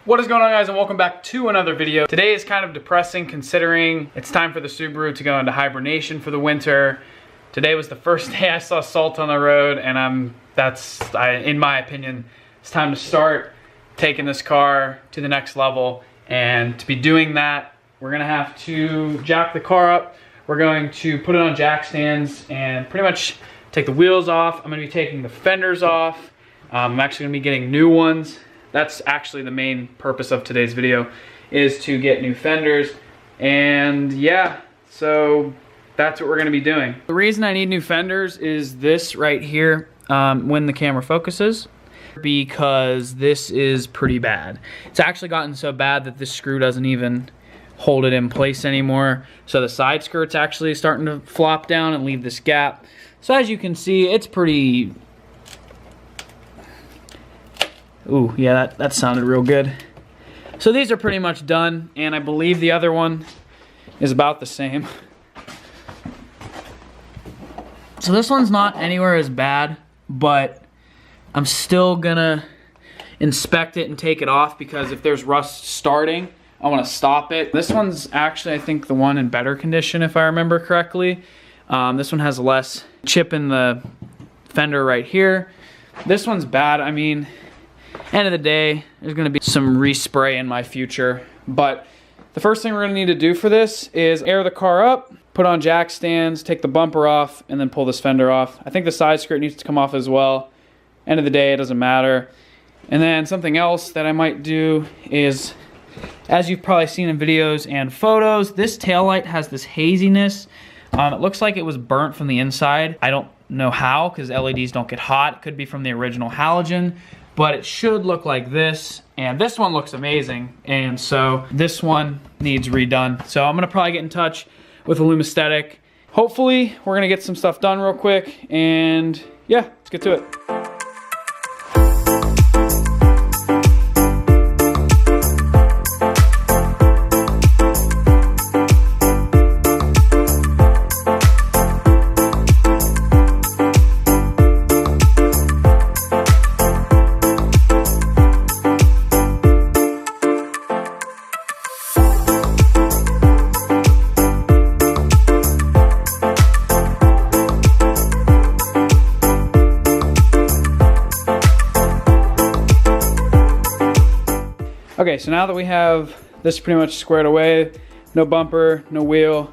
What is going on, guys, and welcome back to another video. Today is kind of depressing considering it's time for the Subaru to go into hibernation for the winter. Today was the first day I saw salt on the road, and in my opinion, it's time to start taking this car to the next level. And to be doing that, we're gonna have to jack the car up. We're going to put it on jack stands and pretty much take the wheels off. I'm gonna be taking the fenders off. I'm actually gonna be getting new ones. That's actually the main purpose of today's video, is to get new fenders. And yeah, so that's what we're gonna be doing. The reason I need new fenders is this right here, when the camera focuses, because this is pretty bad. It's actually gotten so bad that this screw doesn't even hold it in place anymore. So the side skirt's actually starting to flop down and leave this gap. So as you can see, it's pretty... Ooh, yeah, that sounded real good. So these are pretty much done, and I believe the other one is about the same. So this one's not anywhere as bad, but I'm still gonna inspect it and take it off because if there's rust starting, I wanna stop it. This one's actually, I think, the one in better condition, if I remember correctly. This one has less chip in the fender right here. This one's bad. I mean, end of the day, there's gonna be some respray in my future, but the first thing we're gonna need to do for this is air the car up, put on jack stands, take the bumper off, and then pull this fender off. I think the side skirt needs to come off as well. End of the day, it doesn't matter. And then something else that I might do is, as you've probably seen in videos and photos, this taillight has this haziness. It looks like it was burnt from the inside. I don't know how, because LEDs don't get hot. It could be from the original halogen, but it should look like this. And this one looks amazing. And so this one needs redone. So I'm gonna probably get in touch with Illumisthetic. Hopefully we're gonna get some stuff done real quick. And yeah, let's get to it. Okay, so now that we have this pretty much squared away, no bumper, no wheel,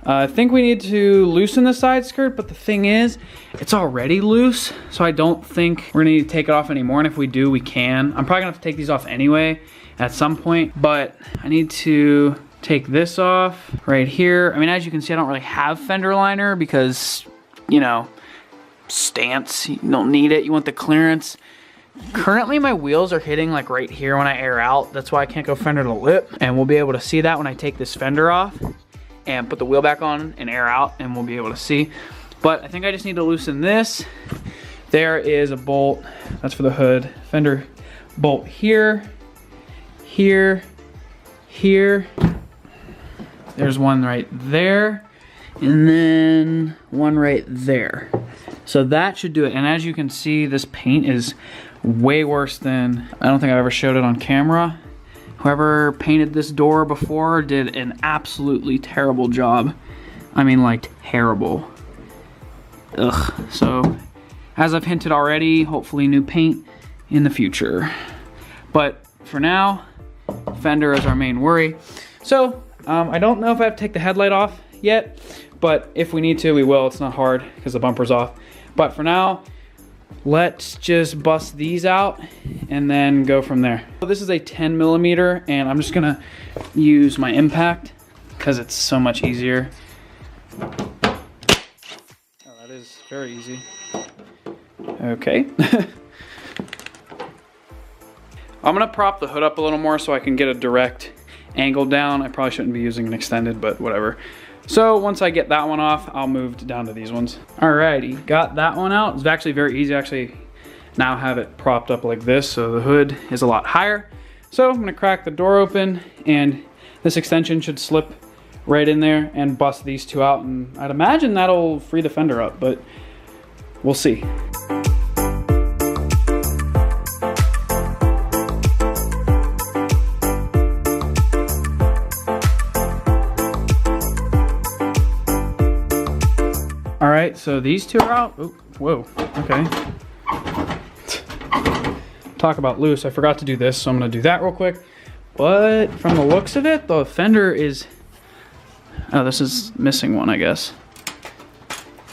I think we need to loosen the side skirt, but the thing is, it's already loose, so I don't think we're gonna need to take it off anymore, and if we do, we can. I'm probably gonna have to take these off anyway at some point, but I need to take this off right here. I mean, as you can see, I don't really have fender liner because, you know, stance, you don't need it, you want the clearance. Currently my wheels are hitting like right here when I air out. That's why I can't go fender to lip, and we'll be able to see that when I take this fender off and put the wheel back on and air out, and we'll be able to see. But I think I just need to loosen this. There is a bolt, that's for the hood. Fender bolt here, here, here. There's one right there, and then one right there. So that should do it. And as you can see, this paint is way worse than, I don't think I've ever showed it on camera. Whoever painted this door before did an absolutely terrible job. I mean, like, terrible. Ugh. So, as I've hinted already, hopefully new paint in the future. But for now, fender is our main worry. So, I don't know if I have to take the headlight off yet, but if we need to, we will. It's not hard because the bumper's off. But for now, let's just bust these out and then go from there. So this is a 10mm, and I'm just gonna use my impact because it's so much easier. Oh, that is very easy. Okay. I'm gonna prop the hood up a little more so I can get a direct angle down. I probably shouldn't be using an extended, but whatever. So once I get that one off, I'll move down to these ones. Alrighty, got that one out. It's actually very easy. I actually now have it propped up like this, so the hood is a lot higher. So I'm gonna crack the door open, and this extension should slip right in there and bust these two out, and I'd imagine that'll free the fender up, but we'll see. so these two are out. Oh, whoa, okay. Talk about loose, I forgot to do this, so I'm gonna do that real quick. But from the looks of it, the fender is, oh, this is missing one, I guess.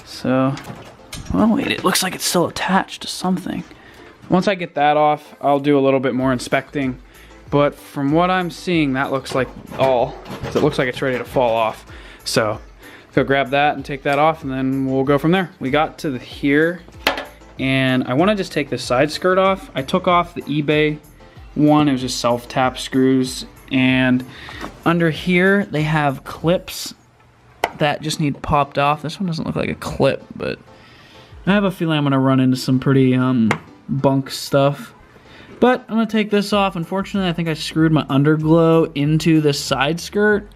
So, well, wait, it looks like it's still attached to something. Once I get that off, I'll do a little bit more inspecting. But from what I'm seeing, that looks like all. It looks like it's ready to fall off. So, go grab that and take that off, and then we'll go from there. We got to here, and I wanna just take this side skirt off. I took off the eBay one, it was just self-tap screws, and under here they have clips that just need popped off. This one doesn't look like a clip, but I have a feeling I'm gonna run into some pretty bunk stuff. But I'm gonna take this off. Unfortunately, I think I screwed my underglow into the side skirt,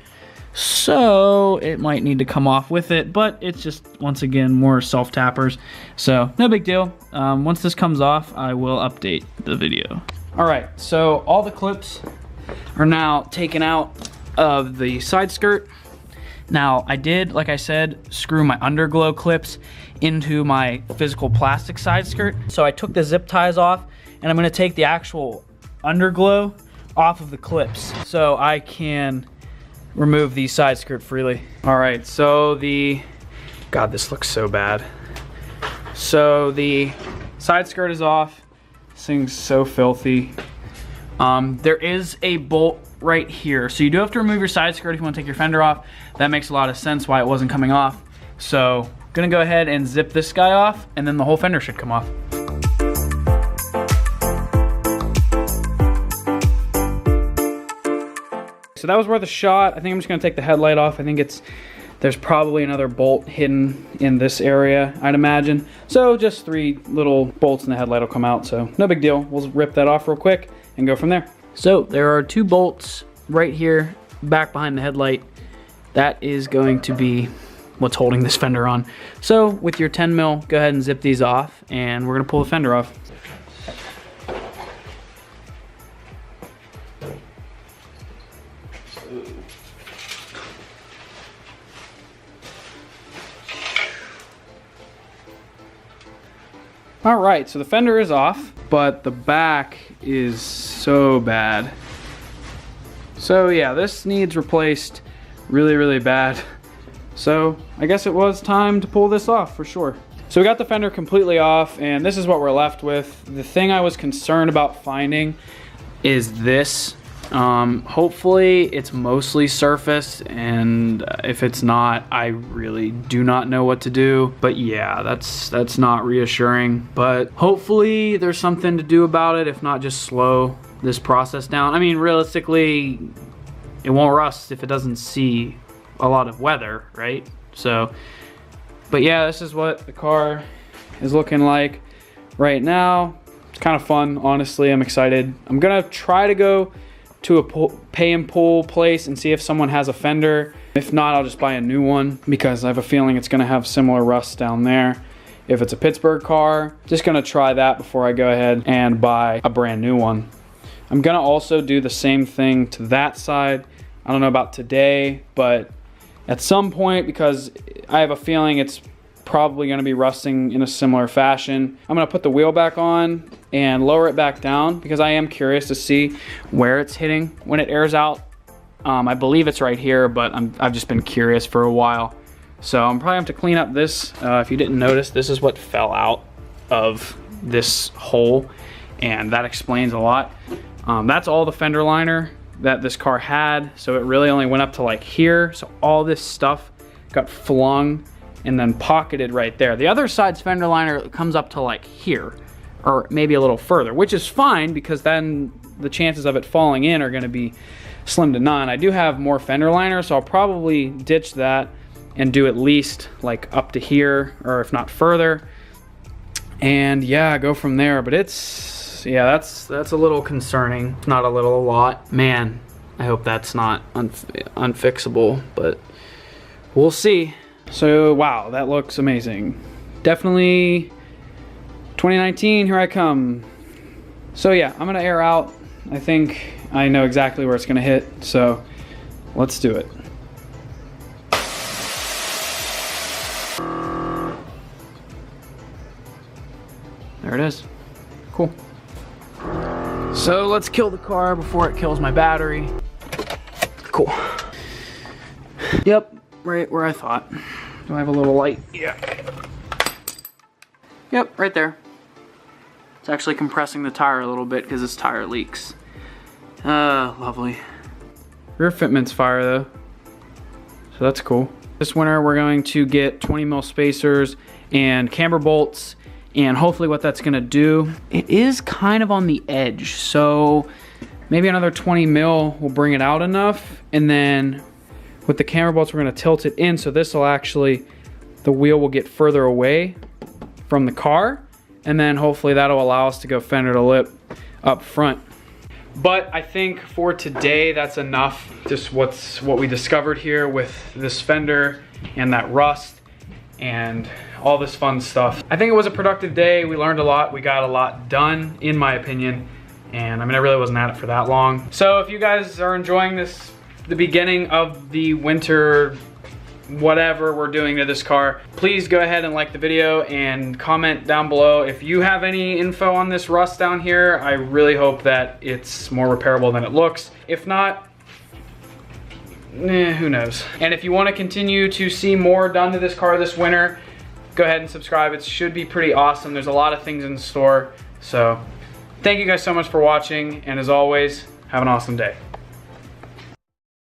so it might need to come off with it, but it's just, once again, more self-tappers, so no big deal. Once this comes off, I will update the video. All right, so all the clips are now taken out of the side skirt. Now, I did, like I said, screw my underglow clips into my physical plastic side skirt. So I took the zip ties off, and I'm gonna take the actual underglow off of the clips so I can remove the side skirt freely. All right, so God, this looks so bad. So the side skirt is off. This thing's so filthy. There is a bolt right here. So you do have to remove your side skirt if you want to take your fender off. That makes a lot of sense why it wasn't coming off. So gonna go ahead and zip this guy off, and then the whole fender should come off. So that was worth a shot. I think I'm just gonna take the headlight off. I think there's probably another bolt hidden in this area, I'd imagine. So just 3 little bolts in the headlight will come out, so no big deal. We'll rip that off real quick and go from there. So there are 2 bolts right here, back behind the headlight. That is going to be what's holding this fender on. So with your 10 mil, go ahead and zip these off, and we're gonna pull the fender off. All right, so the fender is off, but the back is so bad. So yeah, this needs replaced really, really bad. So I guess it was time to pull this off for sure. So we got the fender completely off, and this is what we're left with. The thing I was concerned about finding is this. Hopefully it's mostly surface, and if it's not, I really do not know what to do. But yeah, that's not reassuring, but hopefully there's something to do about it, if not just slow this process down. I mean, realistically, it won't rust if it doesn't see a lot of weather, right? So, but yeah, this is what the car is looking like right now. It's kind of fun, honestly. I'm excited. I'm gonna try to go to a pay and pull place and see if someone has a fender. If not, I'll just buy a new one, because I have a feeling it's gonna have similar rust down there. If it's a Pittsburgh car, just gonna try that before I go ahead and buy a brand new one. I'm gonna also do the same thing to that side. I don't know about today, but at some point, because I have a feeling it's probably gonna be rusting in a similar fashion, I'm gonna put the wheel back on and lower it back down, because I am curious to see where it's hitting when it airs out. I believe it's right here, but I've just been curious for a while. So I'm probably have to clean up this. If you didn't notice, this is what fell out of this hole, and that explains a lot. That's all the fender liner that this car had, so it really only went up to like here. So all this stuff got flung and then pocketed right there. The other side's fender liner comes up to like here, or maybe a little further, which is fine, because then the chances of it falling in are gonna be slim to none. I do have more fender liner, so I'll probably ditch that and do at least like up to here, or if not further, and yeah, go from there. But yeah, that's a little concerning. Not a little, a lot. Man, I hope that's not unfixable, but we'll see. So wow, that looks amazing. Definitely 2019, here I come. So yeah, I'm gonna air out. I think I know exactly where it's gonna hit, so let's do it. There it is. Cool. So let's kill the car before it kills my battery. Cool. Yep, right where I thought. Do I have a little light? Yeah. Yep, right there. It's actually compressing the tire a little bit because this tire leaks. Lovely. Rear fitment's fire though, so that's cool. This winter we're going to get 20 mil spacers and camber bolts, and hopefully what that's gonna do, it is kind of on the edge, so maybe another 20 mil will bring it out enough, and then with the camber bolts we're gonna tilt it in, so this will actually, the wheel will get further away from the car, and then hopefully that'll allow us to go fender to lip up front. But I think for today that's enough. Just what we discovered here with this fender and that rust and all this fun stuff. I think it was a productive day. We learned a lot. We got a lot done, in my opinion. And I mean, I really wasn't at it for that long. So if you guys are enjoying this, the beginning of the winter whatever we're doing to this car, please go ahead and like the video and comment down below if you have any info on this rust down here. I really hope that it's more repairable than it looks. If not, who knows. And if you want to continue to see more done to this car this winter, go ahead and subscribe. It should be pretty awesome. There's a lot of things in store. So thank you guys so much for watching, and as always, have an awesome day.